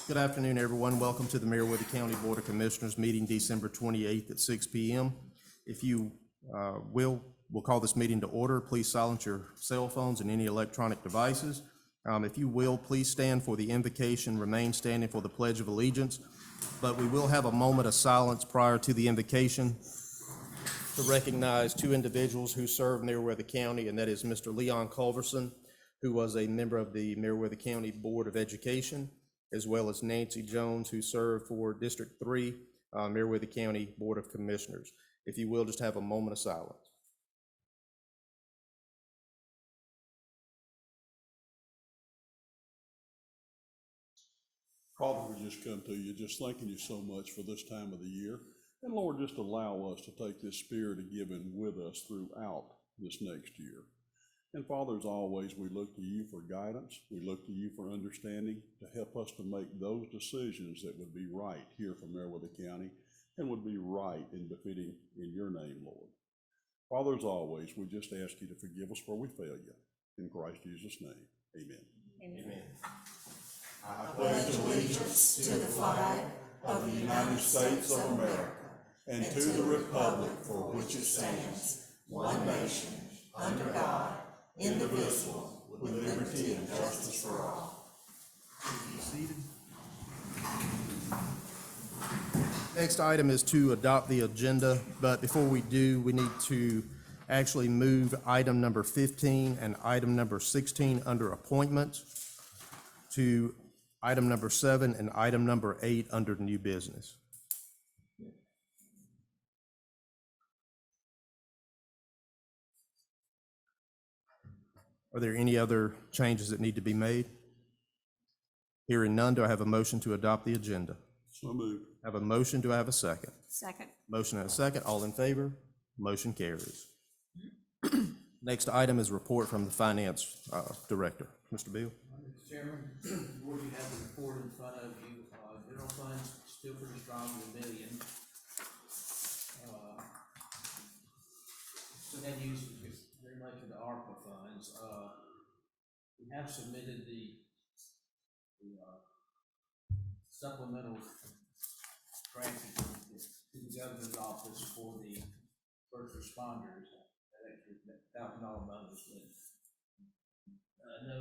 Good afternoon, everyone. Welcome to the Meriwether County Board of Commissioners meeting December 28th at 6 p.m. If you we'll call this meeting to order. Please silence your cell phones and any electronic devices. If you will, please stand for the invocation, remain standing for the Pledge of Allegiance. But we will have a moment of silence prior to the invocation to recognize two individuals who serve Meriwether County, and that is Mr. Leon Culverson, who was a member of the Meriwether County Board of Education, as well as Nancy Jones, who served for District 3, Meriwether County Board of Commissioners. If you will, just have a moment of silence. Father, we just come to you, just thanking you so much for this time of the year. And Lord, just allow us to take this spirit of giving with us throughout this next year. And Father, as always, we look to you for guidance. We look to you for understanding to help us to make those decisions that would be right here for Meriwether County and would be right and befitting in your name, Lord. Father, as always, we just ask you to forgive us where we fail you. In Christ Jesus' name, amen. Amen. I pledge allegiance to the flag of the United States of America and to the republic for which it stands, one nation, under God, indivisible, with liberty and justice for all. Be seated. Next item is to adopt the agenda, but before we do, we need to actually move item number 15 and item number 16 under appointments to item number 7 and item number 8 under new business. Are there any other changes that need to be made? Hearing none, do I have a motion to adopt the agenda? So moved. I have a motion, do I have a second? Second. Motion and a second, all in favor? Motion carries. Next item is report from the Finance Director. Mr. Beal. Mr. Chairman, board, you have the report in front of you. General funds still pretty strong at $1 million. So that uses very much of the ARPA funds. We have submitted the supplemental grant to the governor's office for the first responders, that extra $1,000 bonus. No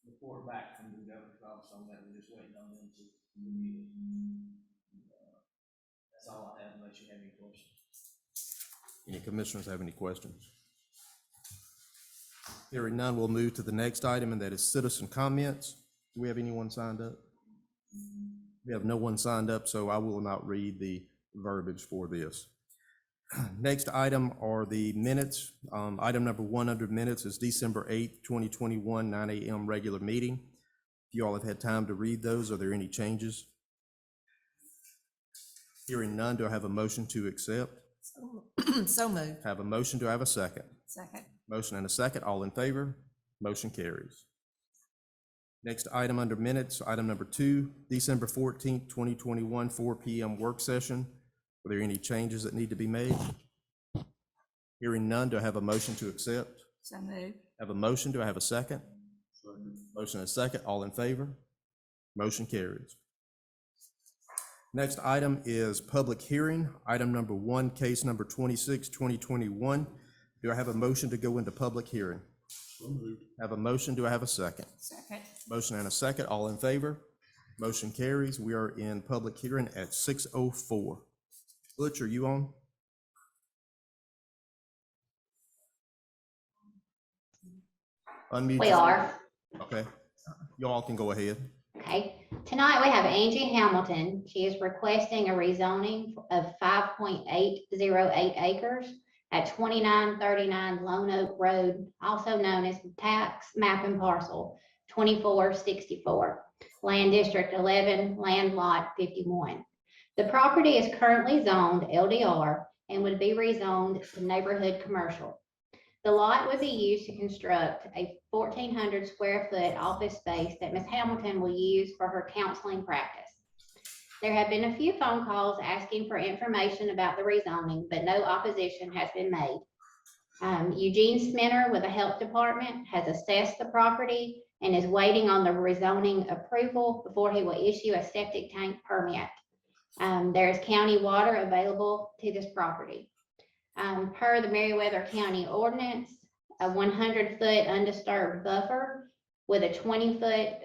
report back from the governor's office on that. We're just waiting on them to review it. That's all I have, unless you have any questions. Any commissioners have any questions? Hearing none, we'll move to the next item, and that is citizen comments. Do we have anyone signed up? We have no one signed up, so I will not read the verbiage for this. Next item are the minutes. Item number 1 under minutes is December 8th, 2021, 9 a.m. regular meeting. If you all have had time to read those, are there any changes? Hearing none, do I have a motion to accept? So moved. Have a motion, do I have a second? Second. Motion and a second, all in favor? Motion carries. Next item under minutes, item number 2, December 14th, 2021, 4 p.m. work session. Are there any changes that need to be made? Hearing none, do I have a motion to accept? So moved. Have a motion, do I have a second? Motion and a second, all in favor? Motion carries. Next item is public hearing. Item number 1, case number 26, 2021. Do I have a motion to go into public hearing? So moved. Have a motion, do I have a second? Second. Motion and a second, all in favor? Motion carries. We are in public hearing at 6:04. Butch, are you on? Unmute. We are. Okay. You all can go ahead. Okay. Tonight we have Angie Hamilton. She is requesting a rezoning of 5.808 acres at 2939 Lone Oak Road, also known as the tax map and parcel 2464, Land District 11, Land Lot 51. The property is currently zoned LDR and would be rezoned to neighborhood commercial. The lot would be used to construct a 1,400 square foot office space that Ms. Hamilton will use for her counseling practice. There have been a few phone calls asking for information about the rezoning, but no opposition has been made. Eugene Sminner with the health department has assessed the property and is waiting on the rezoning approval before he will issue a septic tank permit. There is county water available to this property. Per the Meriwether County ordinance, a 100-foot undisturbed buffer with a 20-foot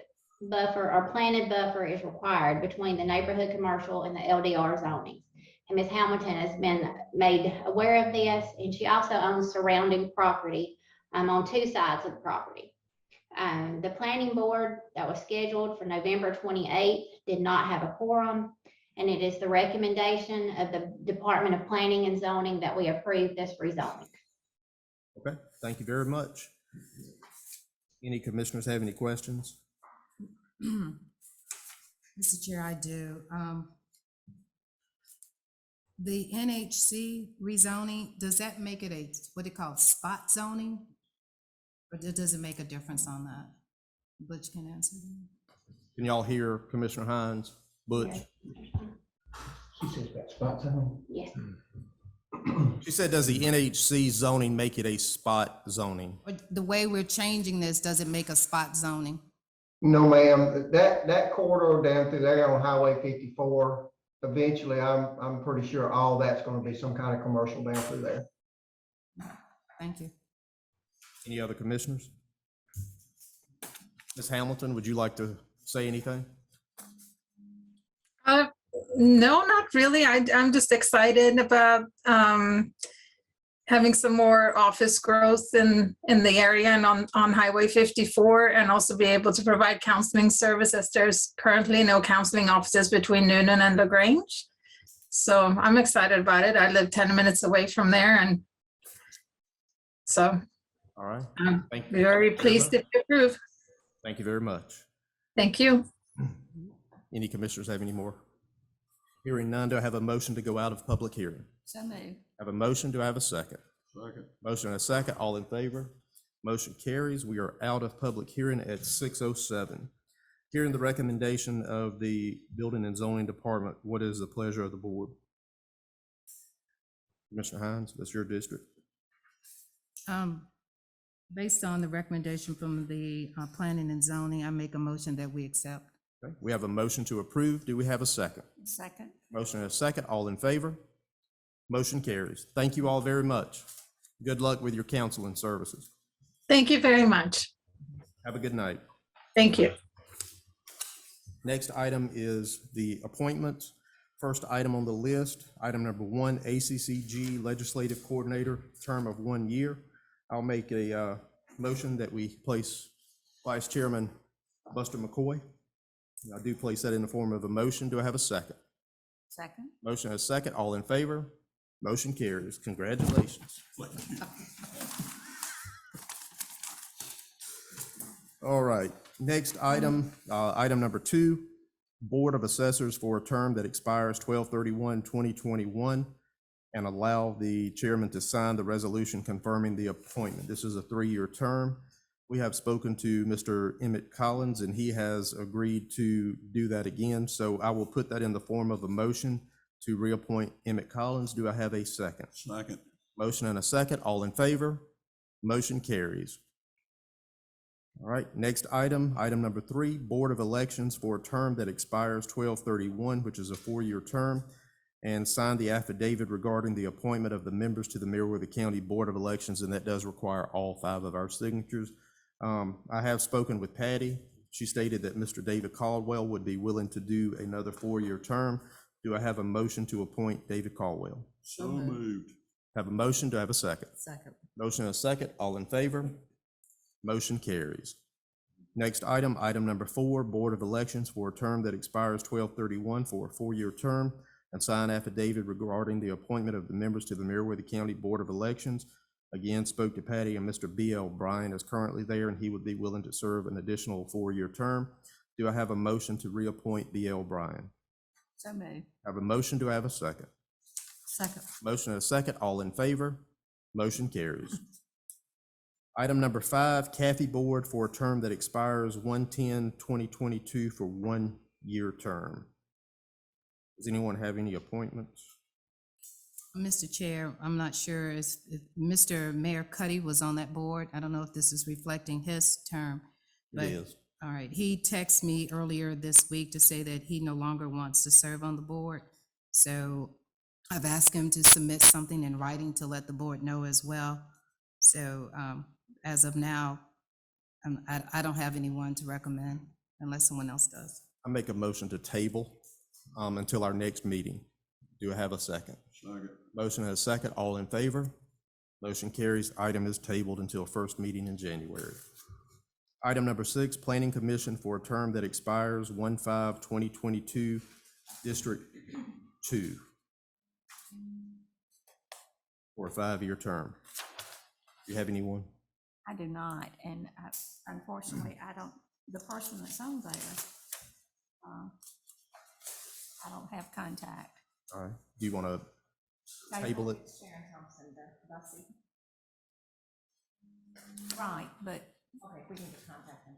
buffer or planted buffer is required between the neighborhood commercial and the LDR zoning. And Ms. Hamilton has been made aware of this, and she also owns surrounding property on two sides of the property. The planning board that was scheduled for November 28th did not have a quorum, and it is the recommendation of the Department of Planning and Zoning that we approve this rezoning. Okay, thank you very much. Any commissioners have any questions? Mr. Chair, I do. The NHC rezoning, does that make it a, what they call spot zoning? Or does it make a difference on that? Butch can answer that. Can y'all hear Commissioner Hines? Butch? She says that spot zone. Yes. She said, does the NHC zoning make it a spot zoning? Or the way we're changing this, does it make a spot zoning? No, ma'am, that corridor down through there on Highway 54, eventually, I'm pretty sure all that's gonna be some kind of commercial down through there. Thank you. Any other commissioners? Ms. Hamilton, would you like to say anything? No, not really. I'm just excited about having some more office growth in the area and on Highway 54, and also be able to provide counseling services. There's currently no counseling offices between Noonan and LaGrange. So I'm excited about it. I live 10 minutes away from there, and so All right. I'm Thank you. very pleased to approve. Thank you very much. Thank you. Any commissioners have any more? Hearing none, do I have a motion to go out of public hearing? So moved. Have a motion, do I have a second? Second. Motion and a second, all in favor? Motion carries. We are out of public hearing at 6:07. Hearing the recommendation of the Building and Zoning Department, what is the pleasure of the board? Commissioner Hines, that's your district. Based on the recommendation from the planning and zoning, I make a motion that we accept. Okay, we have a motion to approve. Do we have a second? Second. Motion and a second, all in favor? Motion carries. Thank you all very much. Good luck with your counseling services. Thank you very much. Have a good night. Thank you. Next item is the appointments. First item on the list, item number 1, ACCG Legislative Coordinator, term of 1 year. I'll make a motion that we place Vice Chairman Buster McCoy. I do place that in the form of a motion. Do I have a second? Second. Motion and a second. All in favor? Motion carries. Congratulations. All right, next item, item number 2, Board of Assessors for a term that expires 12/31/2021, and allow the chairman to sign the resolution confirming the appointment. This is a 3-year term. We have spoken to Mr. Emmett Collins, and he has agreed to do that again. So I will put that in the form of a motion to reappoint Emmett Collins. Do I have a second? Second. Motion and a second. All in favor? Motion carries. All right, next item, item number 3, Board of Elections for a term that expires 12/31, which is a 4-year term, and sign the affidavit regarding the appointment of the members to the Meriwether County Board of Elections, and that does require all 5 of our signatures. I have spoken with Patty. She stated that Mr. David Caldwell would be willing to do another 4-year term. Do I have a motion to appoint David Caldwell? So moved. Have a motion, do I have a second? Second. Motion and a second, all in favor? Motion carries. Next item, item number 4, Board of Elections for a term that expires 12/31 for a 4-year term, and sign affidavit regarding the appointment of the members to the Meriwether County Board of Elections. Again, spoke to Patty, and Mr. B.L. Bryan is currently there, and he would be willing to serve an additional 4-year term. Do I have a motion to reappoint B.L. Bryan? So moved. Have a motion, do I have a second? Second. Motion and a second, all in favor? Motion carries. Item number 5, Kathy Board for a term that expires 1/10/2022 for 1-year term. Does anyone have any appointments? Mr. Chair, I'm not sure if Mr. Mayor Cuddy was on that board. I don't know if this is reflecting his term. But, is. all right, he texted me earlier this week to say that he no longer wants to serve on the board. So I've asked him to submit something in writing to let the board know as well. So as of now, I don't have anyone to recommend unless someone else does. I make a motion to table until our next meeting. Do I have a second? Second. Motion and a second. All in favor? Motion carries. Item is tabled until first meeting in January. Item number 6, Planning Commission for a term that expires 1/5/2022, District 2. For a 5-year term. Do you have anyone? I do not, and unfortunately, I don't, the person that's on there, I don't have contact. All right. Do you want to table it? Sharon Thompson, the BOC. Right, but Okay, we need to contact them.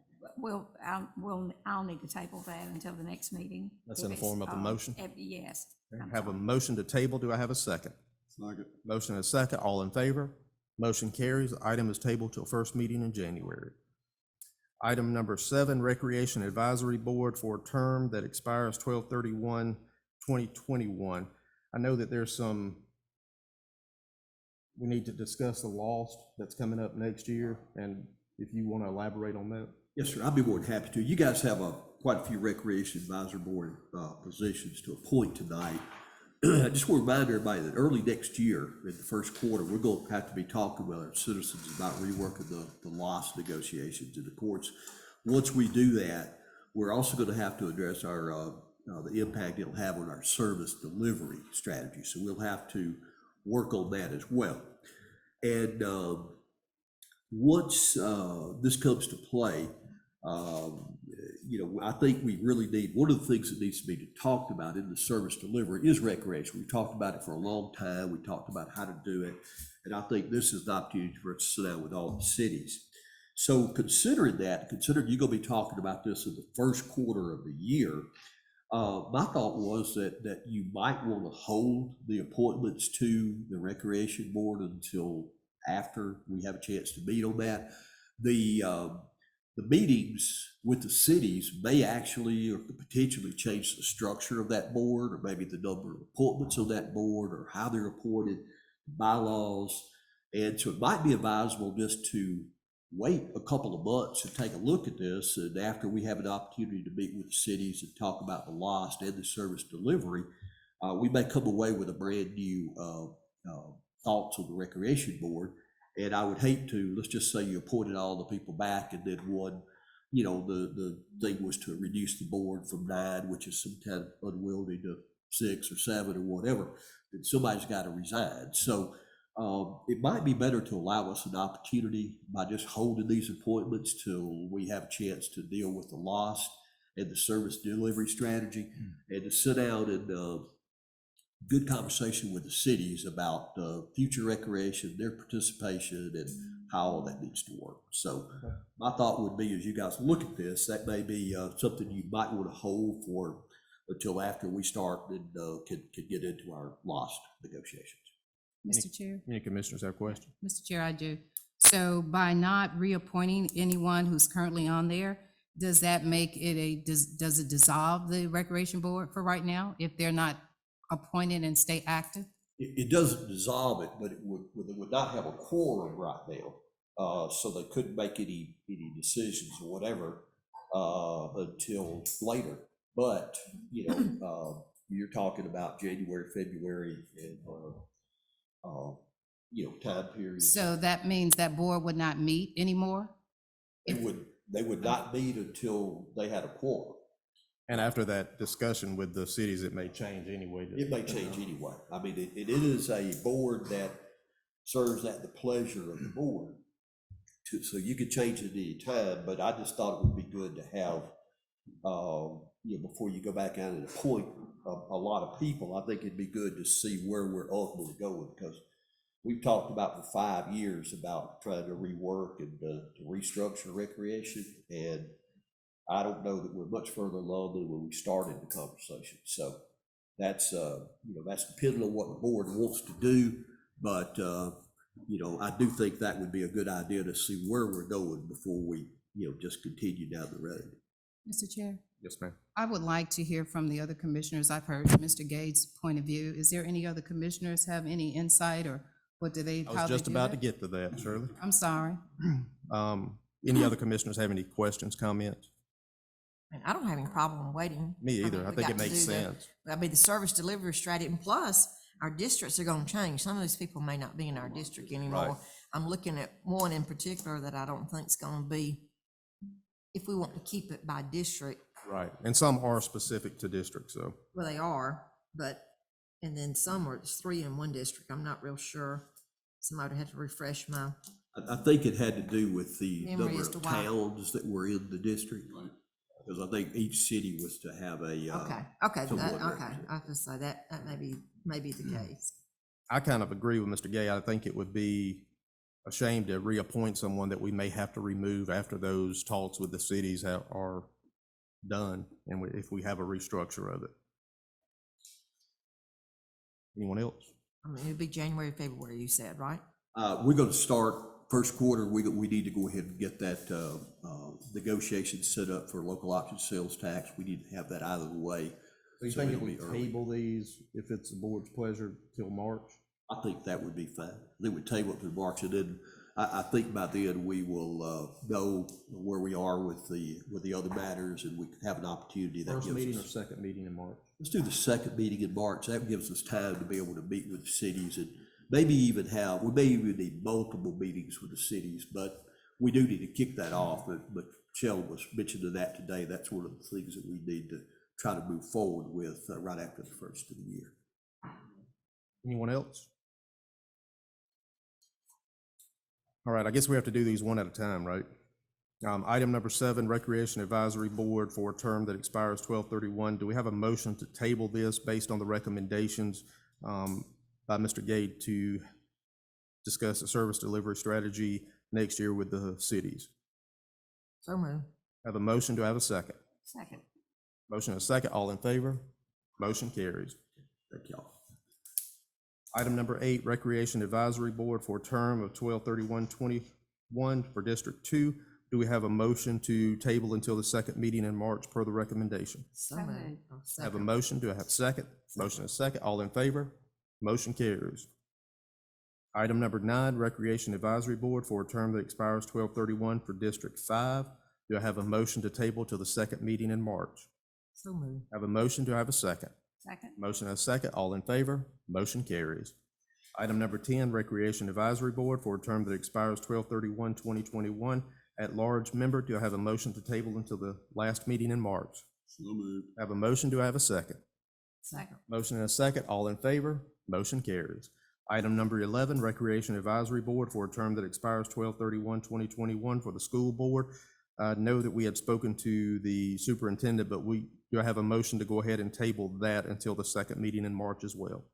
I'll need to table that until the next meeting. That's If in the it's, form of a motion? Yes. I'm Have a sorry. motion to table. Do I have a second? Second. Motion and a second. All in favor? Motion carries. Item is tabled till first meeting in January. Item number 7, Recreation Advisory Board for a term that expires 12/31/2021. I know that there's we need to discuss the loss that's coming up next year, and if you want to elaborate on that. Yes, sir. I'd be more than happy to. You guys have quite a few Recreation Advisory Board positions to appoint tonight. I just want to remind everybody that early next year, in the first quarter, we're going to have to be talking with our citizens about reworking the loss negotiations in the courts. Once we do that, we're also going to have to address our the impact it'll have on our service delivery strategy. So we'll have to work on that as well. And once this comes to play, I think we really need, one of the things that needs to be talked about in the service delivery is recreation. We've talked about it for a long time. We talked about how to do it. And I think this is the opportunity for us to sit down with all the cities. So considering you're going to be talking about this in the first quarter of the year, my thought was that you might want to hold the appointments to the Recreation Board until after we have a chance to meet on that. The meetings with the cities may actually or could potentially change the structure of that board, or maybe the number of appointments on that board, or how they're appointed, bylaws. And so it might be advisable just to wait a couple of months and take a look at this. And after we have an opportunity to meet with the cities and talk about the lost and the service delivery, we may come away with a brand new thoughts on the Recreation Board. And I would hate to, let's just say you appointed all the people back and then one, the thing was to reduce the board from 9, which is sometimes unwieldy, to 6 or 7 or whatever, then somebody's got to resign. So it might be better to allow us an opportunity by just holding these appointments till we have a chance to deal with the loss and the service delivery strategy, and to sit down and good conversation with the cities about future recreation, their participation, and how all that needs to work. So my thought would be, as you guys look at this, that may be something you might want to hold for until after we start and can get into our lost negotiations. Mr. Chair? Any commissioners have questions? Mr. Chair, I do. So by not reappointing anyone who's currently on there, does that make it does it dissolve the Recreation Board for right now if they're not appointed and stay active? It doesn't dissolve it, but it would not have a quorum right now. So they couldn't make any decisions or whatever until later. But, you're talking about January, February, and, time periods. So that means that board would not meet anymore? They would not meet until they had a quorum. And after that discussion with the cities, it may change anyway. It may change anyway. I mean, it is a board that serves at the pleasure of the board. So you could change it at any time, but I just thought it would be good to have, before you go back out and appoint a lot of people, I think it'd be good to see where we're ultimately going, because we've talked about for 5 years about trying to rework and to restructure recreation, and I don't know that we're much further along than when we started the conversation. So that's dependent on what the board wants to do. But, I do think that would be a good idea to see where we're going before we just continue down the road. Mr. Chair, Yes, ma'am. I would like to hear from the other commissioners. I've heard Mr. Gates' point of view. Is there any other commissioners have any insight, or what do they, I how was they just do about to that? get to that, Shirley. I'm sorry. Any other commissioners have any questions, comments? And I don't have any problem waiting. Me either. mean, I we think got it to makes do the- sense. I mean, the service delivery strategy, and plus, our districts are gonna change. Some of these people may not be in our district anymore. Right. I'm looking at one in particular that I don't think is gonna be, if we want to keep it by district, Right. And some are specific to districts, so. well, they are, but, and then some are, it's 3 in one district. I'm not real sure. Somebody had to refresh my, I think it had to do with the Memory number as of to why. towns that were in the district. Because I think each city was to have a. okay, someone okay, represent. I can say that, that may be the case. I kind of agree with Mr. Gay. I think it would be a shame to reappoint someone that we may have to remove after those talks with the cities are done, and if we have a restructure of it. Anyone else? I mean, it'd be January, February, you said, right? We're gonna start first quarter. We need to go ahead and get that negotiation set up for local option sales tax. We need to have that out of the way. So you So think if it'll we be early. table these, if it's the board's pleasure, till March? I think that would be fine. Then we table it to March, and then I think by then we will know where we are with the other matters, and we can have an opportunity that First gives meeting or us. second meeting in March? Let's do the second meeting in March. That gives us time to be able to meet with the cities and maybe even we may even need multiple meetings with the cities, but we do need to kick that off. But Shell was mentioning that today. That's one of the things that we need to try to move forward with right after the first of the year. Anyone else? All right, I guess we have to do these one at a time, right? Item number 7, Recreation Advisory Board for a term that expires 12/31. Do we have a motion to table this based on the recommendations by Mr. Gade to discuss a service delivery strategy next year with the cities? So moved. Have a motion, do I have a second? Second. Motion and a second, all in favor? Motion carries. Thank y'all. Item number 8, Recreation Advisory Board for a term of 12/31/21 for District 2. Do we have a motion to table until the second meeting in March per the recommendation? So moved. Oh, Have a second. motion, do I have a second? Motion and a second, all in favor? Motion carries. Item number 9, Recreation Advisory Board for a term that expires 12/31 for District 5. Do I have a motion to table till the second meeting in March? So moved. Have a motion, do I have a second? Second. Motion and a second, all in favor? Motion carries. Item number 10, Recreation Advisory Board for a term that expires 12/31/2021. At large member, do I have a motion to table until the last meeting in March? So moved. Have a motion, do I have a second? Second. Motion and a second, all in favor? Motion carries. Item number 11, Recreation Advisory Board for a term that expires 12/31/2021 for the school board. I know that we had spoken to the superintendent, but do I have a motion to go ahead and table that until the second meeting in March as well?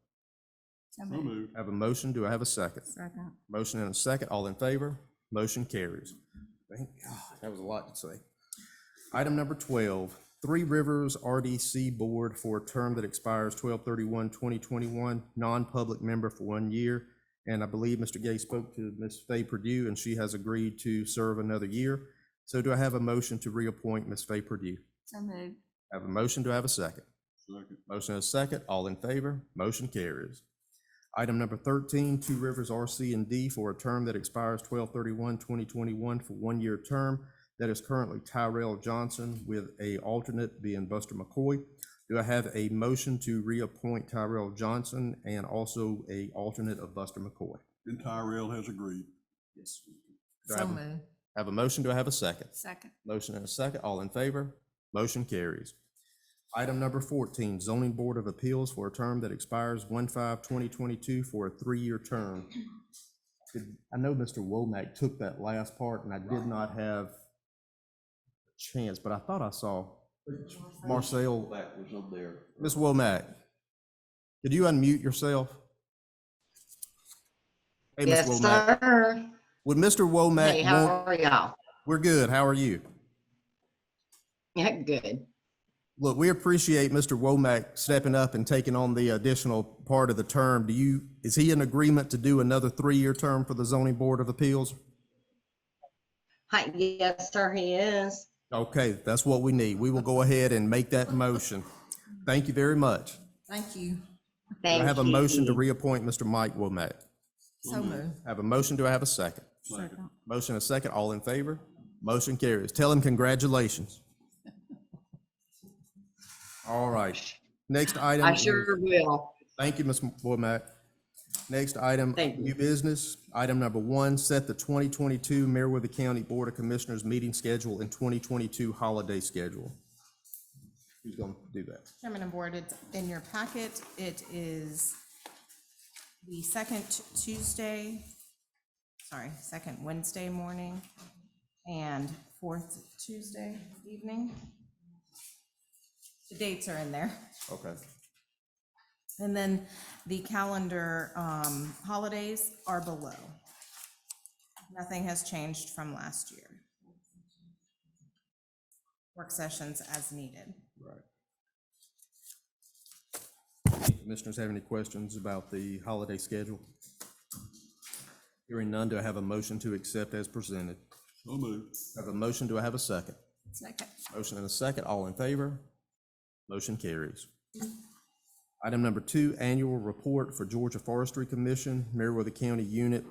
So moved. Have a motion, do I have a second? Second. Motion and a second, all in favor? Motion carries. Thank God, that was a lot to say. Item number 12, Three Rivers RDC Board for a term that expires 12/31/2021, non-public member for 1 year. And I believe Mr. Gay spoke to Ms. Faye Purdue, and she has agreed to serve another year. So do I have a motion to reappoint Ms. Faye Purdue? So moved. Have a motion, do I have a second? Second. Motion and a second, all in favor? Motion carries. Item number 13, Two Rivers RC&D for a term that expires 12/31/2021 for 1 year term. That is currently Tyrell Johnson with a alternate being Buster McCoy. Do I have a motion to reappoint Tyrell Johnson and also a alternate of Buster McCoy? And Tyrell has agreed. Yes. Do I So have moved. have a motion, do I have a second? Second. Motion and a second, all in favor? Motion carries. Item number 14, Zoning Board of Appeals for a term that expires 1/5/2022 for a 3-year term. I know Mr. Womack took that last part, and I did not have a chance, but I thought I saw Marcel. That was on there. Ms. Womack, could you unmute yourself? Hey, Ms. Yes, Womack. sir. Would Mr. Womack Hey, how want, are y'all? we're good, how are you? Yeah, good. Look, we appreciate Mr. Womack stepping up and taking on the additional part of the term. Is he in agreement to do another 3-year term for the Zoning Board of Appeals? Hi, yes, sir, he is. Okay, that's what we need. We will go ahead and make that motion. Thank you very much. Thank you. Do I Thank have a motion to you. reappoint Mr. Mike Womack? So moved. Have a motion, do I have a second? Second. Motion and a second, all in favor? Motion carries. Tell him congratulations. All right, next item. I is- sure will. Thank you, Ms. Womack. Next item, Thank you. new business. Item number 1, set the 2022 Meriwether County Board of Commissioners meeting schedule and 2022 holiday schedule. Who's going to do that? Chairman and Board, it's in your packet. It is the second Wednesday morning and fourth Tuesday evening. The dates are in there. Okay. And then the calendar holidays are below. Nothing has changed from last year. Work sessions as needed. Right. Commissioners have any questions about the holiday schedule? Hearing none, do I have a motion to accept as presented? So moved. I have a motion, do I have a second? Second. Motion and a second, all in favor? Motion carries. Item number 2, annual report for Georgia Forestry Commission, Meriwether County Unit,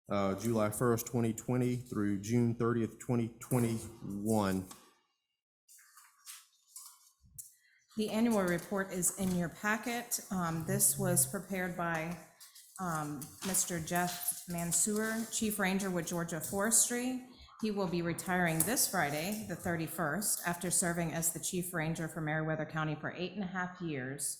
July 1st, 2020 through June 30th, 2021. The annual report is in your packet. This was prepared by Mr. Jeff Mansour, Chief Ranger with Georgia Forestry. He will be retiring this Friday, the 31st, after serving as the Chief Ranger for Meriwether County for 8.5 years.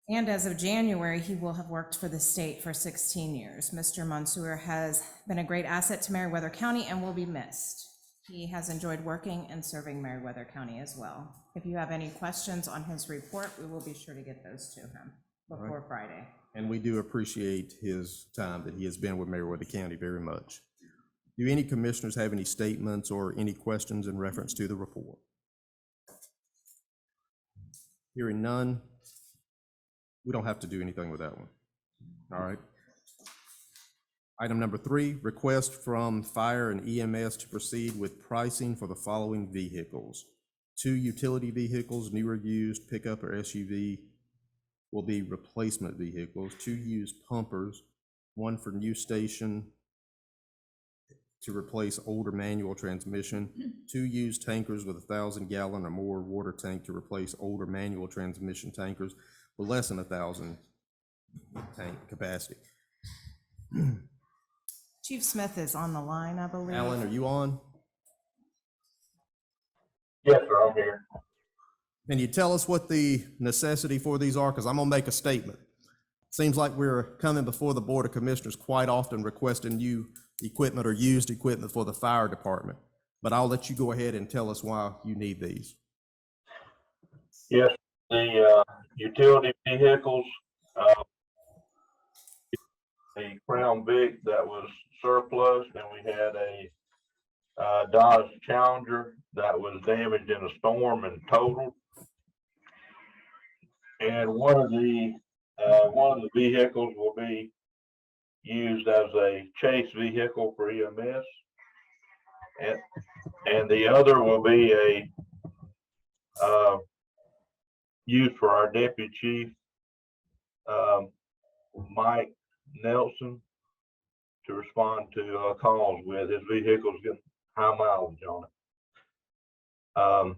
And as of January, he will have worked for the state for 16 years. Mr. Mansour has been a great asset to Meriwether County and will be missed. He has enjoyed working and serving Meriwether County as well. If you have any questions on his report, we will be sure to get those to him before Friday. And we do appreciate his time that he has been with Meriwether County very much. Do any commissioners have any statements or any questions in reference to the report? Hearing none, we don't have to do anything with that one. All right. Item number 3, request from Fire and EMS to proceed with pricing for the following vehicles. 2 utility vehicles, new or used, pickup or SUV, will be replacement vehicles. 2 used pumpers, 1 for new station to replace older manual transmission, 2 used tankers with 1,000-gallon or more water tank to replace older manual transmission tankers with less than 1,000 tank capacity. Chief Smith is on the line, I believe. Alan, are you on? Yes, sir, I'm here. Can you tell us what the necessity for these are? Because I'm gonna make a statement. Seems like we're coming before the Board of Commissioners quite often requesting new equipment or used equipment for the fire department. But I'll let you go ahead and tell us why you need these. Yes, the utility vehicles, the Crown Vic that was surplus, and we had a Dodge Challenger that was damaged in a storm and totaled. And one of the vehicles will be used as a chase vehicle for EMS, and the other will be a used for our deputy chief, Mike Nelson, to respond to calls with. His vehicle's getting high mileage on it.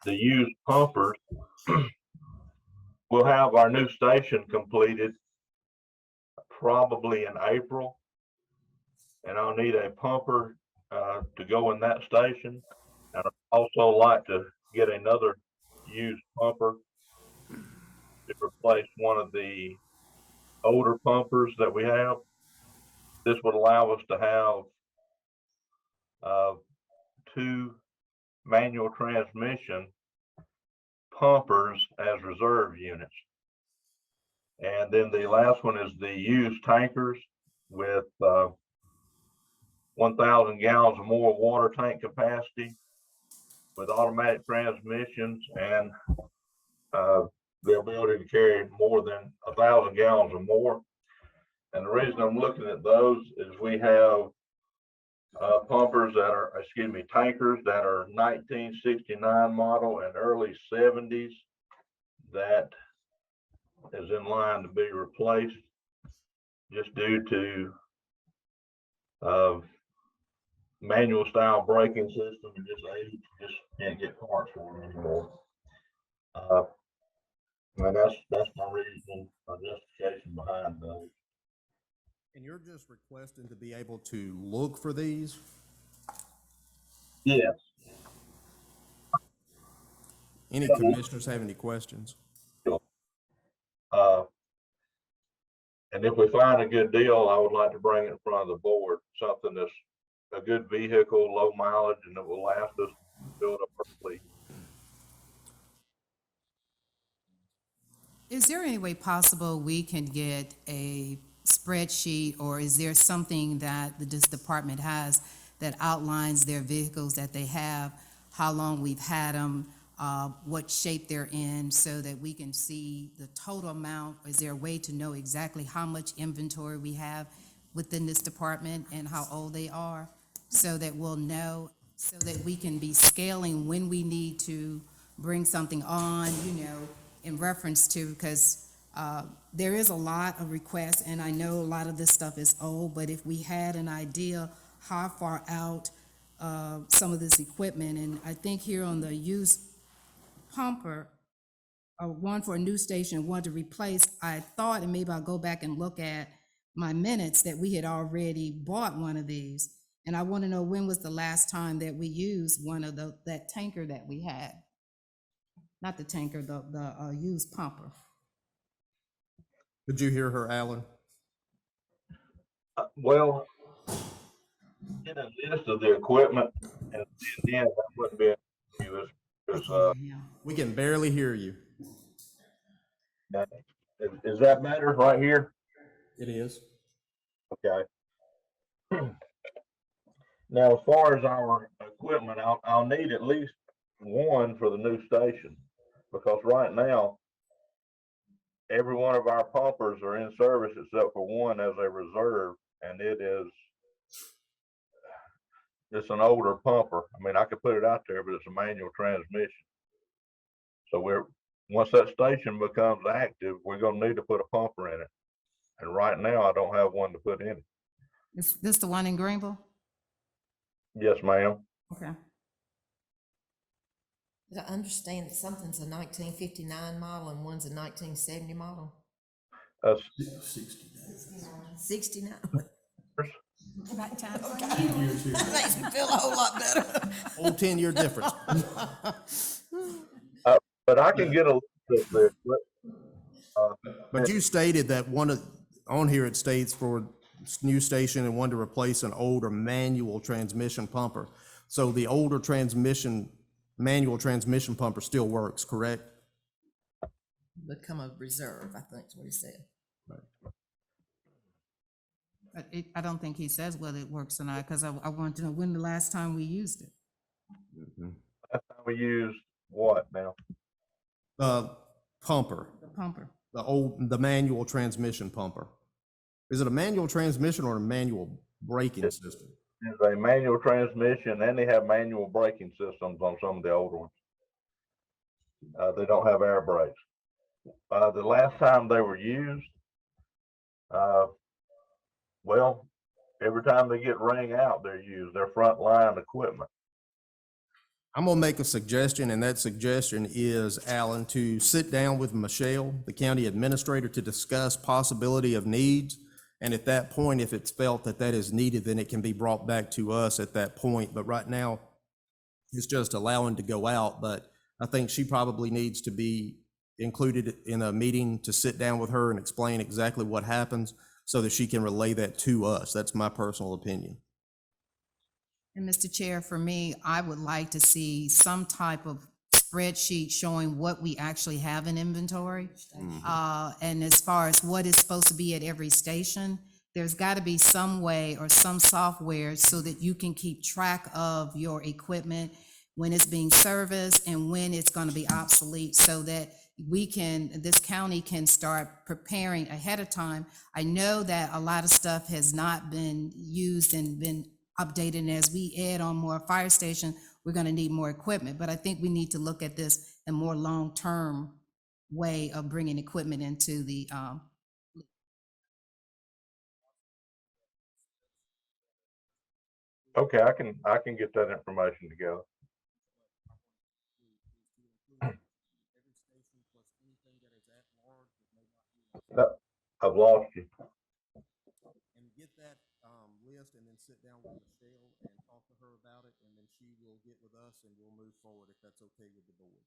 The used pumpers, we'll have our new station completed probably in April, and I'll need a pumper to go in that station. And I'd also like to get another used pumper to replace one of the older pumpers that we have. This would allow us to have 2 manual transmission pumpers as reserve units. And then the last one is the used tankers with 1,000 gallons or more water tank capacity with automatic transmissions and the ability to carry more than 1,000 gallons or more. And the reason I'm looking at those is we have pumpers that are, tankers that are 1969 model and early 70s that is in line to be replaced just due to manual style braking system and just age, just can't get parts for them anymore. And that's my reason, my justification behind those. And you're just requesting to be able to look for these? Yes. Any commissioners have any questions? And if we find a good deal, I would like to bring it in front of the board, something that's a good vehicle, low mileage, and that will last us, build up our fleet. Is there any way possible we can get a spreadsheet, or is there something that this department has that outlines their vehicles that they have, how long we've had them, what shape they're in, so that we can see the total amount? Is there a way to know exactly how much inventory we have within this department and how old they are, so that we'll know, so that we can be scaling when we need to bring something on, in reference to, because there is a lot of requests, and I know a lot of this stuff is old, but if we had an idea how far out some of this equipment, and I think here on the used pumper, one for a new station, one to replace, I thought, and maybe I'll go back and look at my minutes, that we had already bought one of these. And I want to know, when was the last time that we used one of that tanker that we had? Not the tanker, the used pumper. Did you hear her, Alan? Well, get a list of the equipment, and then that wouldn't be an issue, because We can barely hear you. is that better right here? It is. Okay. Now, as far as our equipment, I'll need at least one for the new station, because right now, every one of our pumpers are in service except for one as a reserve, and it's an older pumper. I mean, I could put it out there, but it's a manual transmission. So once that station becomes active, we're gonna need to put a pumper in it. And right now, I don't have one to put in it. Is this the one in Greenville? Yes, ma'am. Okay. Did I understand that something's a 1959 model and one's a 1970 model? That's 69. Right time. That makes me feel a whole lot better. Whole 10-year difference. but I can get a list of the But you stated that on here it states for new station and one to replace an older manual transmission pumper. So the older manual transmission pumper still works, correct? Become a reserve, I think is what he said. But I don't think he says whether it works or not, because I want to know when the last time we used it. last time we used what now? Pumper, The pumper. the manual transmission pumper. Is it a manual transmission or a manual braking system? It's a manual transmission, and they have manual braking systems on some of the older ones. They don't have air brakes. The last time they were used, well, every time they get rang out, they're used. They're frontline equipment. I'm gonna make a suggestion, and that suggestion is, Alan, to sit down with Michelle, the county administrator, to discuss possibility of needs. And at that point, if it's felt that that is needed, then it can be brought back to us at that point. But right now, it's just allowing to go out. But I think she probably needs to be included in a meeting to sit down with her and explain exactly what happens so that she can relay that to us. That's my personal opinion. And Mr. Chair, for me, I would like to see some type of spreadsheet showing what we actually have in inventory. And as far as what is supposed to be at every station, there's got to be some way or some software so that you can keep track of your equipment, when it's being serviced and when it's going to be obsolete, so that this county can start preparing ahead of time. I know that a lot of stuff has not been used and been updated. And as we add on more fire station, we're gonna need more equipment. But I think we need to look at this in more long-term way of bringing equipment into the, Okay, I can get that information together. I've lost you. And get that list and then sit down with Michelle and talk to her about it, and then she will get with us and we'll move forward if that's okay with the board.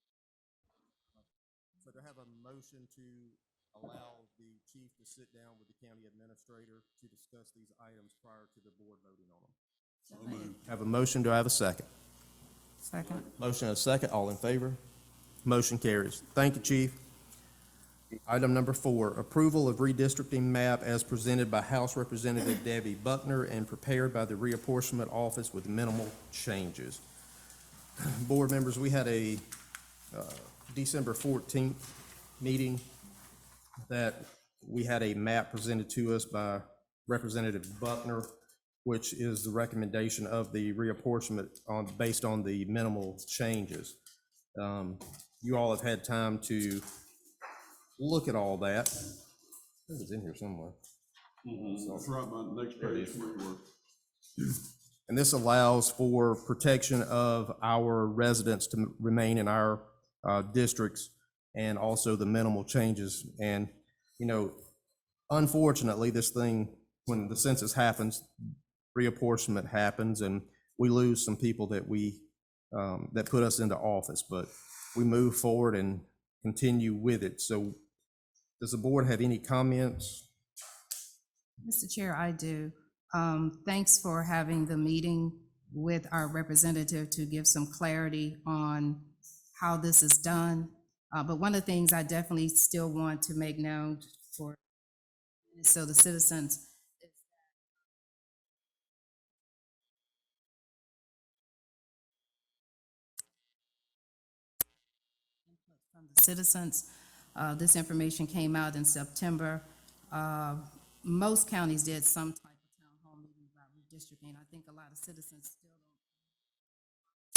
So to have a motion to allow the chief to sit down with the county administrator to discuss these items prior to the board voting on them. So moved. Have a motion, do I have a second? second. Motion and a second, all in favor? Motion carries. Thank you, chief. Item number 4, approval of redistricting map as presented by House Representative Debbie Buckner and prepared by the reapportionment office with minimal changes. Board members, we had a December 14th meeting that we had a map presented to us by Representative Buckner, which is the recommendation of the reapportionment based on the minimal changes. You all have had time to look at all that. I think it's in here somewhere. That's right, my next page. And this allows for protection of our residents to remain in our districts, and also the minimal changes. And, you know, unfortunately, this thing, when the census happens, reapportionment happens, and we lose some people that that put us into office, but we move forward and continue with it. So does the board have any comments? Mr. Chair, I do. Thanks for having the meeting with our representative to give some clarity on how this is done. But one of the things I definitely still want to make known so the citizens, from the citizens, this information came out in September. Most counties did some type of town hall meeting about redistricting. I think a lot of citizens still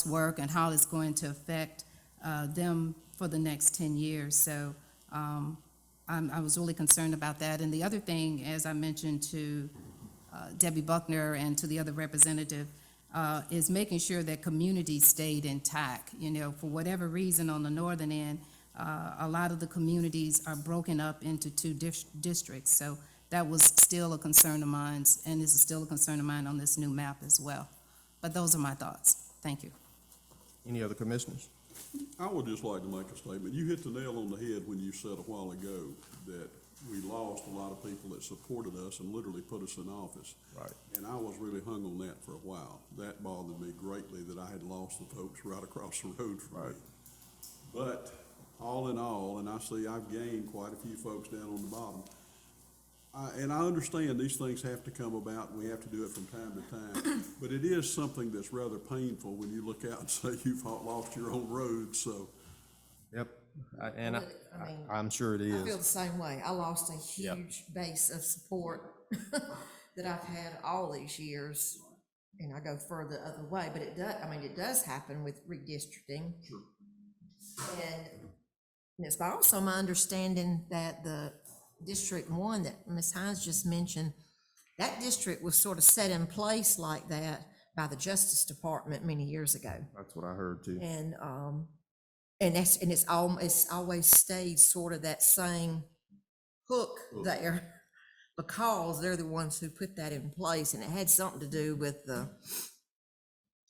don't work and how it's going to affect them for the next 10 years. So I was really concerned about that. And the other thing, as I mentioned to Debbie Buckner and to the other representative, is making sure that communities stayed intact. You know, for whatever reason on the northern end, a lot of the communities are broken up into 2 districts. So that was still a concern of mine, and this is still a concern of mine on this new map as well. But those are my thoughts. Thank you. Any other commissioners? I would just like to make a statement. You hit the nail on the head when you said a while ago that we lost a lot of people that supported us and literally put us in office. Right. And I was really hung on that for a while. That bothered me greatly, that I had lost the folks right across the road from me. But all in all, and I see I've gained quite a few folks down on the bottom. And I understand these things have to come about, and we have to do it from time to time, but it is something that's rather painful when you look out and say you've lost your own road, so. Yep. And I mean, I'm sure it I feel is. the same way. I lost a Yep. huge base of support that I've had all these years. And I go further the other way, but it does, I mean, it does happen with redistricting. Sure. And it's also my understanding that the District 1 that Ms. Hines just mentioned, that district was sort of set in place like that by the Justice Department many years ago. That's what I heard too. And it's always stayed sort of that same hook there, because they're the ones who put that in place, and it had something to do with I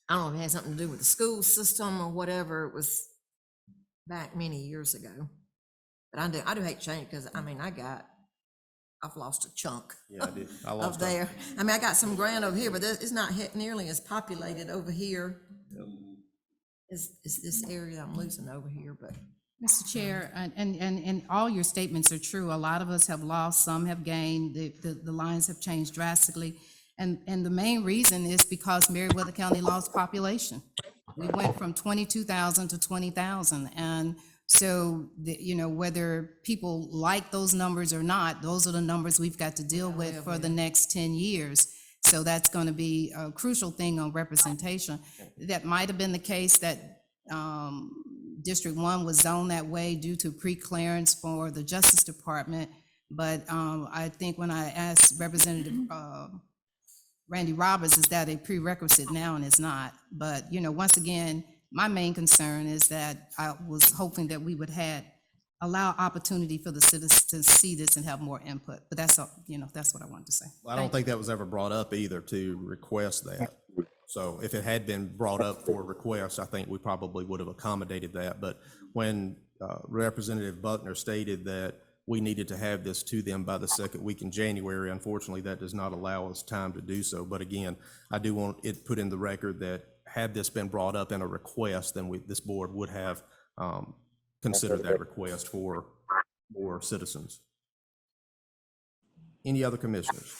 don't know, it had something to do with the school system or whatever. It was back many years ago. But I do hate change, because I mean, I've lost a chunk Yeah, I did. I up lost there. I mean, I got some ground over here, but it's not nearly as populated over here as this area I'm losing over here, but. Mr. Chair, and all your statements are true. A lot of us have lost, some have gained, the lines have changed drastically. And the main reason is because Meriwether County lost population. We went from 22,000 to 20,000. And so, you know, whether people like those numbers or not, those are the numbers we've got to deal with for the next 10 years. So that's going to be a crucial thing on representation. That might have been the case that District 1 was zoned that way due to pre-clearance for the Justice Department. But I think when I asked Representative Randy Roberts, is that a prerequisite now, and it's not. But, you know, once again, my main concern is that I was hoping that we would allow opportunity for the citizens to see this and have more input. But that's, you know, that's what I wanted to say. I don't think that was ever brought up either to request that. So if it had been brought up for a request, I think we probably would have accommodated that. But when Representative Buckner stated that we needed to have this to them by the second week in January, unfortunately, that does not allow us time to do so. But again, I do want it put in the record that had this been brought up in a request, then this board would have considered that request for more citizens. Any other commissioners?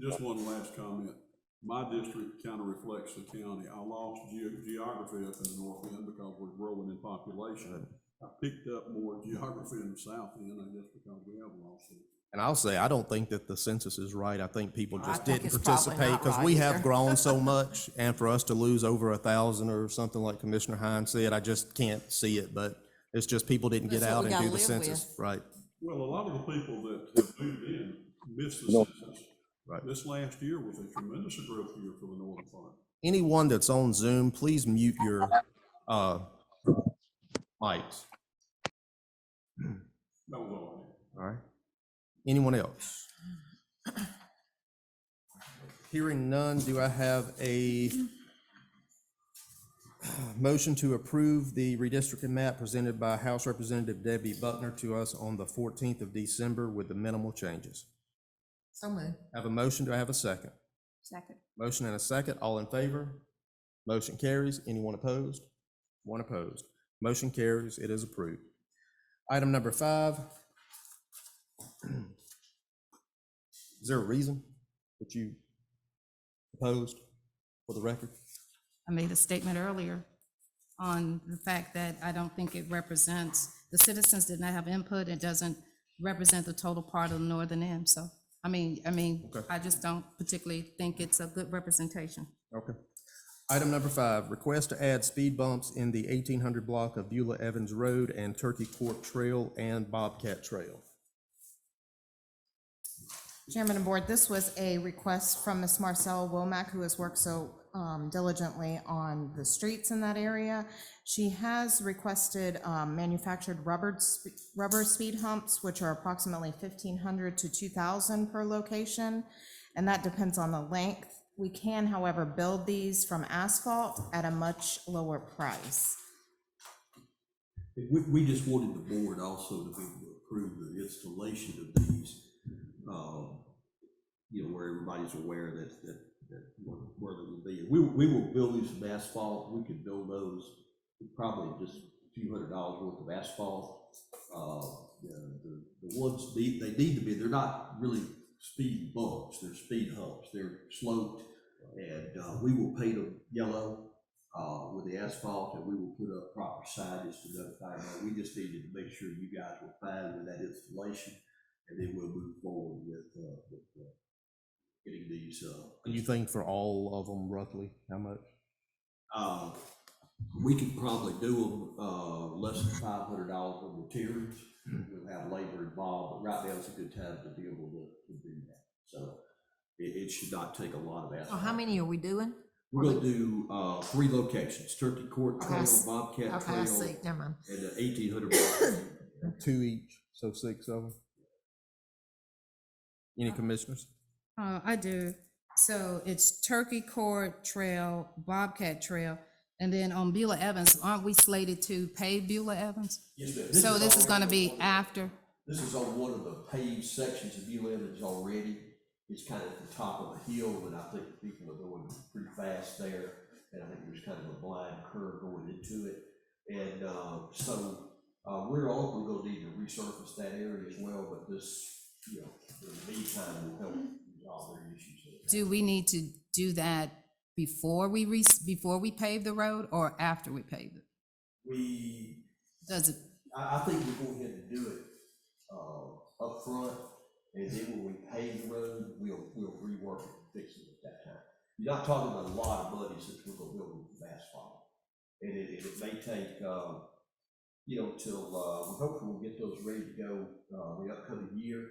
Just one last comment. My district kind of reflects the county. I lost geography up in the north end because we're growing in population. I picked up more geography in the south end, I guess, because we have lost it. And I'll say, I don't think that the census is right. I think people I just think didn't it's probably participate not because right we either. have grown so much. And for us to lose over 1,000 or something like Commissioner Hines said, I just can't see it. But it's just people didn't get That's what out we and do gotta the live census. with. Right, Well, a lot of the people that have moved in missed the census. right. This last year was a tremendous growth year for the northern part. Anyone that's on Zoom, please mute your mics. That was all. All right. Anyone else? Hearing none, do I have a motion to approve the redistricting map presented by House Representative Debbie Buckner to us on the 14th of December with the minimal changes? So moved. I have a motion. Do I have a second? Second. Motion and a second. All in favor? Motion carries. Anyone opposed? One opposed. Motion carries. It is approved. Item number 5. Is there a reason that you opposed, for the record? I made a statement earlier on the fact that I don't think it represents, the citizens did not have input. It doesn't represent the total part of the northern end. So, I mean, Okay. I just don't particularly think it's a good representation. Okay. Item number 5, request to add speed bumps in the 1800 block of Beulah Evans Road and Turkey Court Trail and Bobcat Trail. Chairman and Board, this was a request from Ms. Marcella Womack, who has worked so diligently on the streets in that area. She has requested manufactured rubber speed humps, which are approximately 1,500 to 2,000 per location, and that depends on the length. We can, however, build these from asphalt at a much lower price. We just wanted the board also to be able to approve the installation of these, you know, where everybody's aware that where they will be. We will build these from asphalt. We could build those with probably just a few $100s worth of asphalt. The ones they need to be, they're not really speed bumps, they're speed humps. They're sloped, and we will paint them yellow with the asphalt, and we will put up proper signage to notify them. We just needed to make sure you guys were fine with that installation, and then we'll move forward with getting these. You think for all of them roughly, how much? We could probably do them less than $500 on materials. We'll have labor involved, but right now it's a good time to be able to do that. So it should not take a lot of asphalt. So how many are we doing? We're gonna do 3 locations: Turkey Court Okay, Trail, Bobcat Okay, I Trail, see, never mind. and the 1800 block. 2 each, so 6 of them. Any commissioners? I do. So it's Turkey Court Trail, Bobcat Trail, and then on Beulah Evans, aren't we slated to pave Beulah Evans? Yes, ma'am. So this is already gonna be on- after? This is on one of the paved sections of Beulah Evans already. It's kind of at the top of a hill, and I think people are going pretty fast there. And I think there's kind of a blind curve going into it. And so we're also gonna need to resurface that area as well, but this, you know, in the meantime, will help resolve their issues. Do we need to do that before we pave the road or after we pave it? We, Does it, I think we'll go ahead and do it up front, And then when we pave the road, we'll rework it and fix it at that time. You're not talking about a lot of money since we're gonna build with asphalt. And it may take, till, we hopefully we'll get those ready to go, the upcoming year.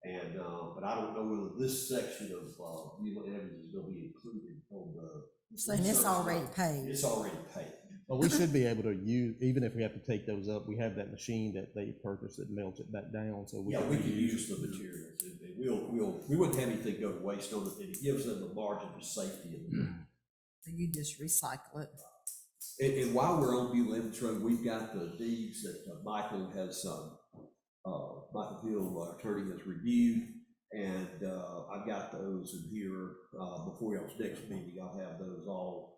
And, but I don't know whether this section of, Beulah Evans is gonna be included on the. Saying it's already paid. It's already paid. Well, we should be able to use, even if we have to take those up, we have that machine that they purchased that melts it back down, so we Yeah, can we can reuse use the materials, and we wouldn't have anything go to waste on it, and it gives them a margin of safety in the. So you just recycle it. And while we're on Beulah Evans Road, we've got the deeds that Michael has, Michael Hill, our attorney, has reviewed. And I've got those in here, before y'all's next meeting, I'll have those all,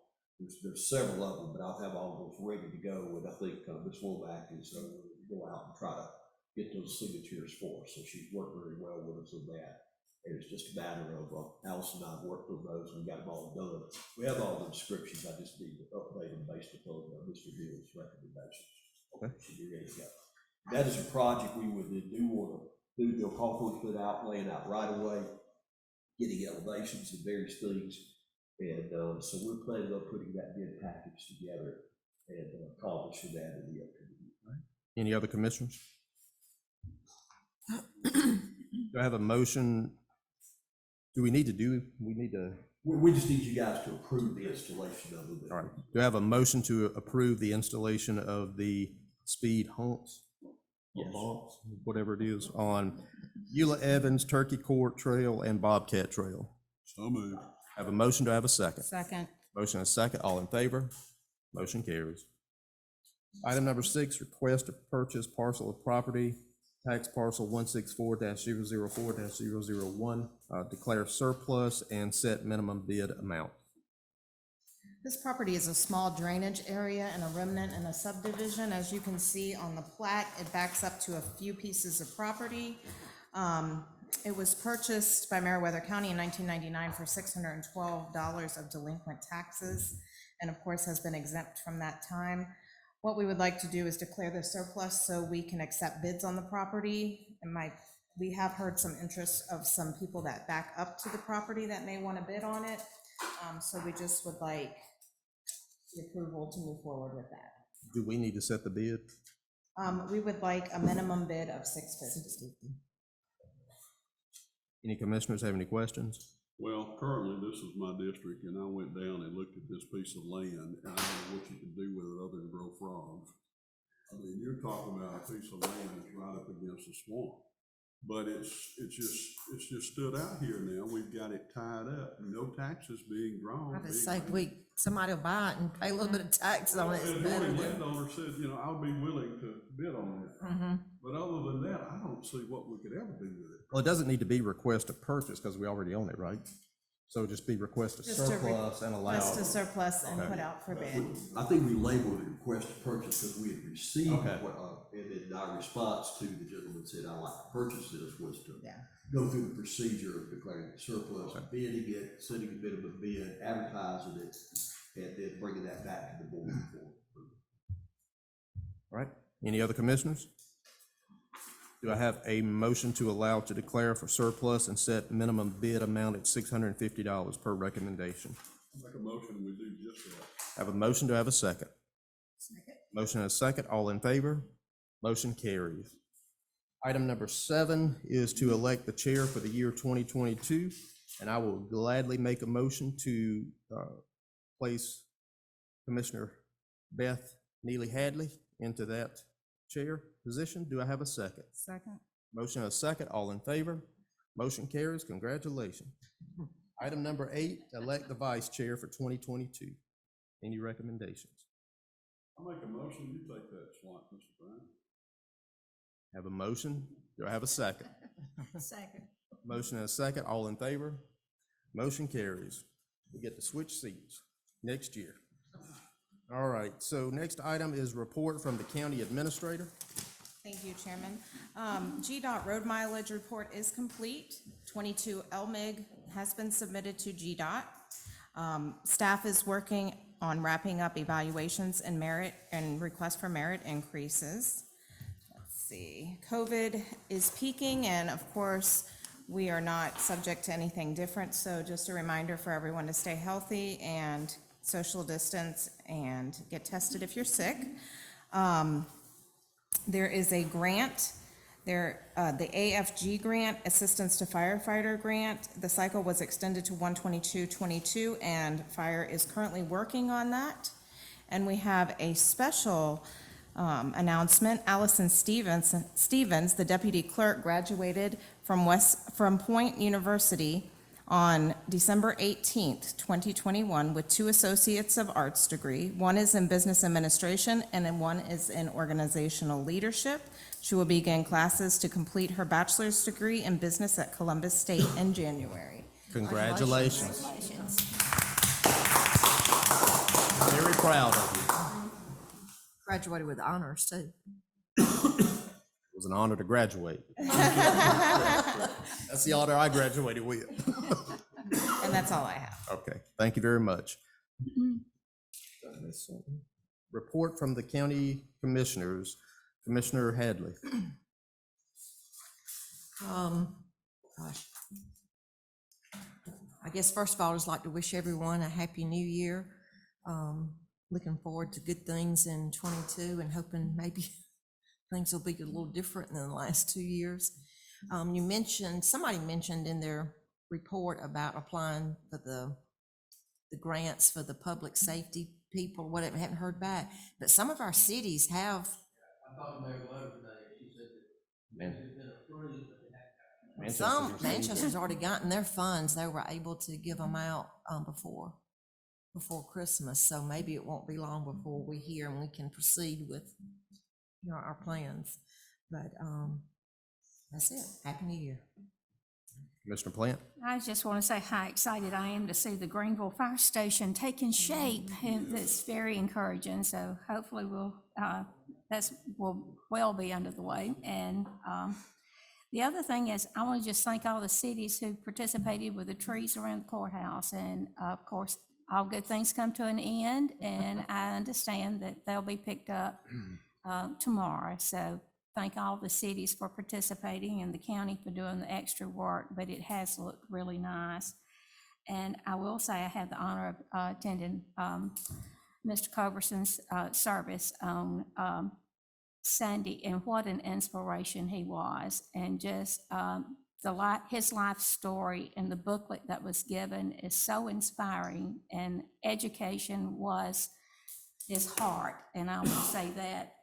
there's several of them, but I'll have all those ready to go. And I think Ms. Womack is go out and try to get those signatures for us. So she's worked very well with us on that. And it's just a matter of, Alice and I worked on those, and we got them all done. We have all the descriptions, I just need to update them based upon Mr. Hill's recommendations. Okay. Should be ready to go. That is a project we would do want to do, they'll call for it out, laying out right away, getting elevations and various things. And so we're planning on putting that bid package together and accomplishing that in the upcoming year. Any other commissioners? Do I have a motion? We need to, We just need you guys to approve the installation of it. all right. Do I have a motion to approve the installation of the speed humps? Or Yes. bumps, whatever it is, on Beulah Evans, Turkey Court Trail, and Bobcat Trail. So moved. Have a motion, do I have a second? Second. Motion and a second, all in favor? Motion carries. Item number 6, request to purchase parcel of property, tax parcel 164-004-001, declare surplus and set minimum bid amount. This property is a small drainage area and a remnant in a subdivision. As you can see on the plat, it backs up to a few pieces of property. It was purchased by Meriwether County in 1999 for $612 of delinquent taxes, and of course has been exempt from that time. What we would like to do is declare the surplus so we can accept bids on the property. And we have heard some interest of some people that back up to the property that may want to bid on it. So we just would like the approval to move forward with that. Do we need to set the bid? We would like a minimum bid of $650. Any commissioners have any questions? Well, currently, this is my district, and I went down and looked at this piece of land, and I don't know what you can do with it other than grow frogs. I mean, you're talking about a piece of land that's right up against a swamp. But it's just stood out here now. We've got it tied up, no taxes being drawn. I just say somebody will buy it and pay a little bit of tax on it. It's And better the than- landowner said, I'll be willing to bid on it. Mhm. But other than that, I don't see what we could ever do with it. Well, it doesn't need to be request to purchase because we already own it, right? So just be request to Just to surplus and allow. Request to surplus and Okay. put out for bid. I think we labeled it request to purchase because we had received, Okay. and then our response to the gentleman said, I'd like to purchase this, was to Yeah. go through the procedure of declaring the surplus, bidding it, setting a minimum bid, advertising it, and then bringing that back to the board for approval. All right, any other commissioners? Do I have a motion to allow to declare for surplus and set minimum bid amount at $650 per recommendation? Make a motion, we do just that. Have a motion, do I have a second? Motion and a second, all in favor? Motion carries. Item number 7 is to elect the chair for the year 2022, and I will gladly make a motion to place Commissioner Beth Neely Hadley into that chair position. Do I have a second? Second. Motion and a second, all in favor? Motion carries, congratulations. Item number 8, elect the vice chair for 2022. Any recommendations? I'll make a motion, you take that slot, Mr. Brown. Have a motion, do I have a second? Second. Motion and a second, all in favor? Motion carries. We get to switch seats next year. All right, so next item is report from the county administrator. Thank you, Chairman. GDOT road mileage report is complete. 22 LMIG has been submitted to GDOT. Staff is working on wrapping up evaluations and merit and request for merit increases. Let's see, COVID is peaking, and of course, We are not subject to anything different, so just a reminder for everyone to stay healthy and social distance and get tested if you're sick. There is a grant, the AFG grant, Assistance to Firefighter Grant. The cycle was extended to 1/22/22, and fire is currently working on that. And we have a special announcement. Allison Stevens, the deputy clerk, graduated from Point University on December 18th, 2021, with 2 Associates of Arts degree. One is in Business Administration and then one is in Organizational Leadership. She will begin classes to complete her bachelor's degree in business at Columbus State in January. Congratulations. Very proud of you. Graduated with honors too. It was an honor to graduate. That's the honor I graduated with. And that's all I have. Okay, thank you very much. Report from the county commissioners. Commissioner Hadley. Gosh. I guess first of all, I'd just like to wish everyone a happy new year. Looking forward to good things in 22 and hoping maybe things will be a little different than the last 2 years. Somebody mentioned in their report about applying for the grants for the public safety people, whatever, haven't heard back. But some of our cities have. I talked to Mayor Glover today, she said that it's been approved, but it hasn't. Manchester's already gotten their funds. They were able to give them out before Christmas, so maybe it won't be long before we hear and we can proceed with our plans. But that's it. Happy New Year. Commissioner Plant. I just want to say how excited I am to see the Greenville Fire Station taking shape, and it's very encouraging. So hopefully will well be under the way. And the other thing is, I want to just thank all the cities who participated with the trees around the courthouse. And of course, all good things come to an end, and I understand that they'll be picked up tomorrow. So thank all the cities for participating and the county for doing the extra work, but it has looked really nice. And I will say I had the honor of attending Mr. Culberson's service on Sunday, and what an inspiration he was. And just his life story and the booklet that was given is so inspiring, and education was his heart. And I would say that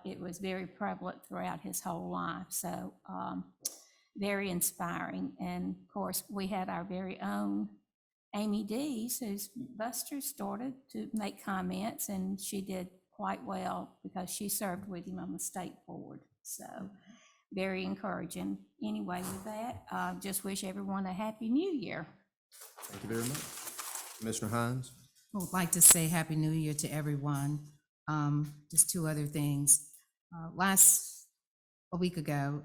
it was very prevalent throughout his whole life. So very inspiring. And of course, we had our very own Amy Dees, whose Buster started to make comments, and she did quite well because she served with him on the state board. So very encouraging. Anyway, with that, just wish everyone a happy new year. Thank you very much. Commissioner Hines. I would like to say Happy New Year to everyone. Just 2 other things. A week ago,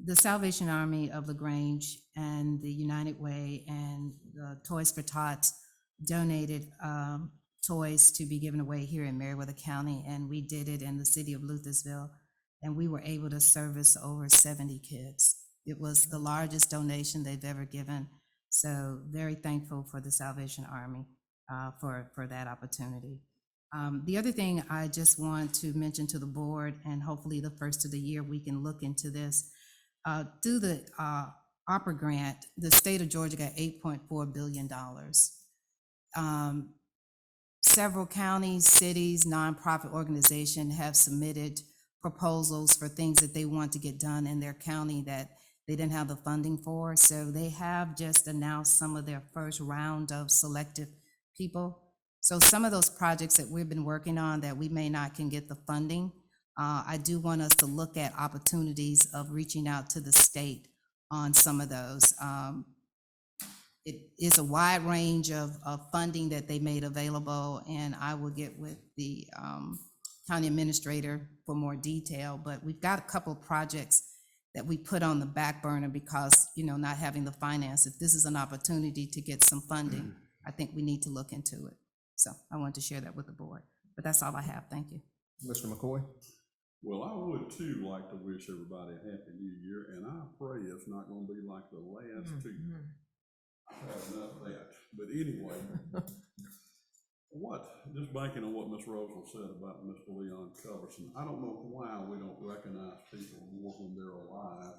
the Salvation Army of LaGrange and the United Way and the Toys for Tots donated toys to be given away here in Meriwether County, and we did it in the city of Luthersville, and we were able to service over 70 kids. It was the largest donation they've ever given, so very thankful for the Salvation Army for that opportunity. The other thing I just want to mention to the board, and hopefully the first of the year we can look into this, through the ARPA grant, the state of Georgia got $8.4 billion. Several counties, cities, nonprofit organizations have submitted proposals for things that they want to get done in their county that they didn't have the funding for. So they have just announced some of their first round of selected people. So some of those projects that we've been working on that we may not can get the funding, I do want us to look at opportunities of reaching out to the state on some of those. It is a wide range of funding that they made available, and I will get with the county administrator for more detail, but we've got a couple of projects that we put on the back burner because, not having the finance. If this is an opportunity to get some funding, I think we need to look into it. So I wanted to share that with the board, but that's all I have. Thank you. Mr. McCoy. Well, I would too like to wish everybody a happy new year, and I pray it's not gonna be like the last two. I've had enough of that, but anyway, just banking on what Ms. Rosal said about Mr. Leon Culberson, I don't know why we don't recognize people more when they're alive.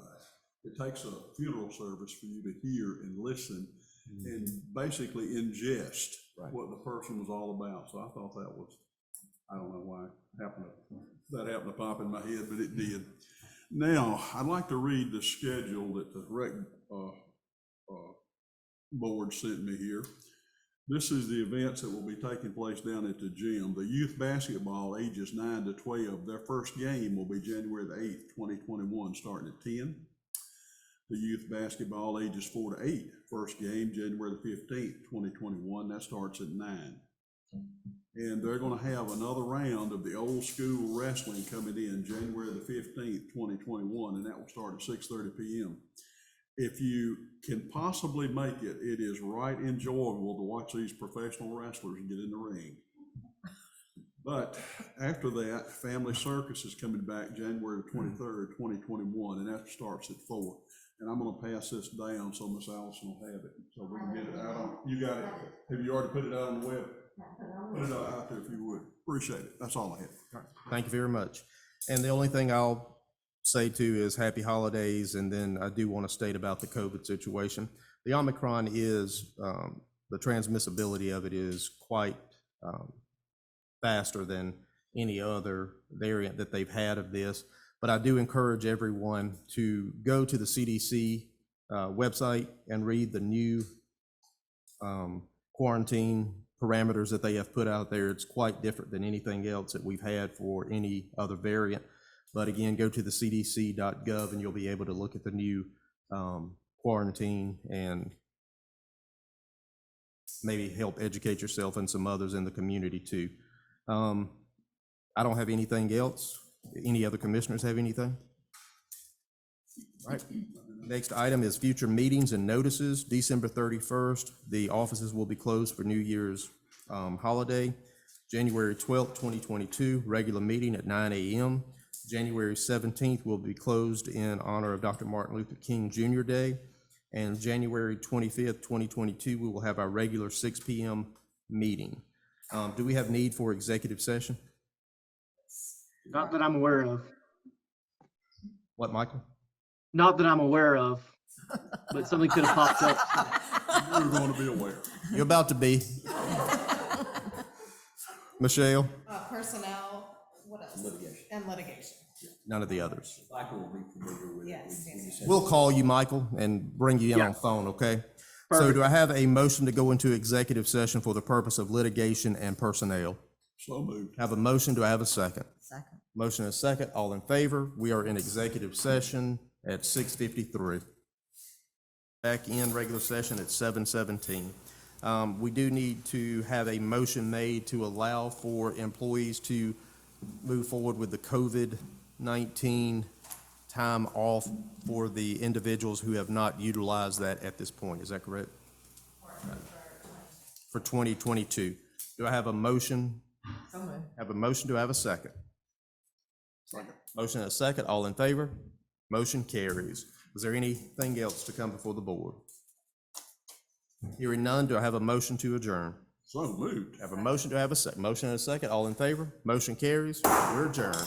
It takes a funeral service for you to hear and listen and basically ingest what the person was all about. So I thought that was, I don't know why that happened to pop in my head, but it did. Now, I'd like to read the schedule that the rec board sent me here. This is the events that will be taking place down at the gym. The youth basketball ages 9 to 12, their first game will be January the 8th, 2021, starting at 10. The youth basketball ages 4 to 8, first game January the 15th, 2021, that starts at 9. And they're gonna have another round of the old school wrestling coming in January the 15th, 2021, and that will start at 6:30 p.m. If you can possibly make it, it is right enjoyable to watch these professional wrestlers get in the ring. But after that, Family Circus is coming back January the 23rd, 2021, and that starts at 4. And I'm gonna pass this down so Miss Allison will have it, so we can get it out on, you got it, have you already put it out on the web? Put it out there if you would, appreciate it, that's all I have. Thank you very much. And the only thing I'll say too is happy holidays, and then I do want to state about the COVID situation. The Omicron is, the transmissibility of it is quite faster than any other variant that they've had of this. But I do encourage everyone to go to the CDC website and read the new quarantine parameters that they have put out there. It's quite different than anything else that we've had for any other variant. But again, go to the cdc.gov and you'll be able to look at the new quarantine and maybe help educate yourself and some others in the community too. I don't have anything else. Any other commissioners have anything? All right. Next item is future meetings and notices. December 31st, the offices will be closed for New Year's holiday. January 12th, 2022, regular meeting at 9 a.m. January 17th will be closed in honor of Dr. Martin Luther King Jr. Day. And January 25th, 2022, we will have our regular 6 p.m. meeting. Do we have need for executive session? Not that I'm aware of. What, Michael? Not that I'm aware of, but something could have popped up. You're going to be aware. You're about to be. Michelle? Personnel, what else? Litigation. And litigation. None of the others. Michael will be familiar with it. Yes, yes. We'll call you, Michael, and bring you in on phone, okay? So Perfect. do I have a motion to go into executive session for the purpose of litigation and personnel? So moved. Have a motion, do I have a second? Second. Motion and a second, all in favor? We are in executive session at 6:53. Back in regular session at 7:17. We do need to have a motion made to allow for employees to move forward with the COVID-19 time off for the individuals who have not utilized that at this point. Is that correct? For 2022. Do I have a motion? Have a motion, do I have a second? Second. Motion and a second, all in favor? Motion carries. Is there anything else to come before the board? Hearing none, do I have a motion to adjourn? So moved. Have a motion, do I have a second? Motion and a second, all in favor? Motion carries. We're adjourned.